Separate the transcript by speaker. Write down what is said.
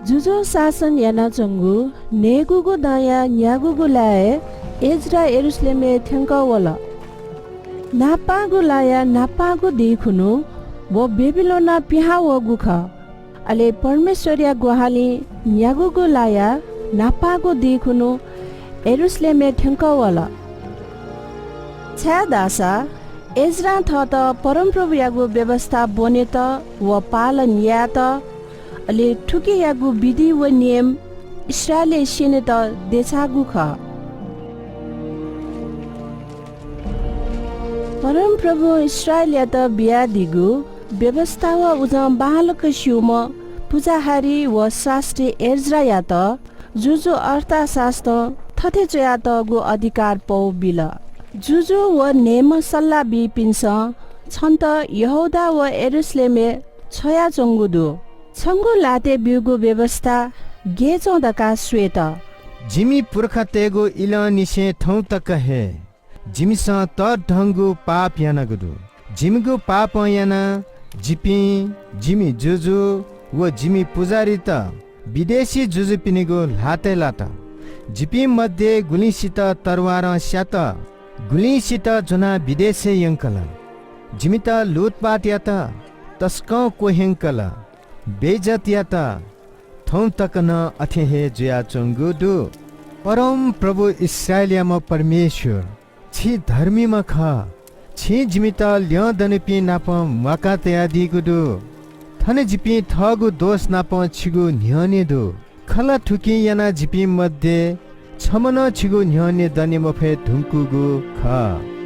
Speaker 1: जुजो शासन याना चंगु नेगुगु दाया न्यागुगु लाए एजरा एरुसलेमे थ्यांकावला नापागु लाया नापागु देखुनु वो बेबिलोना पिहावगु ख अले परमेश्वरिया गुहाली न्यागुगु लाया नापागु देखुनु एरुसलेमे थ्यांकावला छ्या दासा एजरा थ त परमप्रभु यागु व्यवस्था बने त व पालन या त अले ठुकी यागु विधि व नियम इस्राएलले सिने त देछागु ख परमप्रभु इस्राएल या त बिया दिगु व्यवस्था व उजम बालक शिवम पूजाहारी व शास्त्री एजरा या त जुजु अर्थशास्त्र थथे चया त गु अधिकार पौ बिल जुजु व नेम सल्ला बि पिन्छ छन्त यहूदा व एरुसलेमे छया चंगुदु छंगु लाते बिउगु व्यवस्था गे चौदका श्वेत
Speaker 2: जिमी पुर्खा तेगो इल निसे ठौ तक हे जिमिस त ढंगु पाप याना गुदु जिमिगु पाप याना जिपी जिमी जुजु व जिमी पुजारी त विदेशी जुजु पिनेगु लाते लाता जिपी मध्ये गुलिसित तरवार स्यात गुलिसित जुना विदेशी यंकल जिमित लुटपाट या त तस्कौ कोहेंकल बेजत या त थौ तक न अथे हे जुया चंगुदु परम प्रभु इस्राएलियामा परमेश्वर छि धर्मीमा ख छि जिमित ल्य दनपि नाप मका तयादि गुदु थने जिपि थगु दोष नाप छिगु न्यने दु खला ठुकी याना जिपि मध्ये छमन छिगु न्यने दने मफे धुंकुगु ख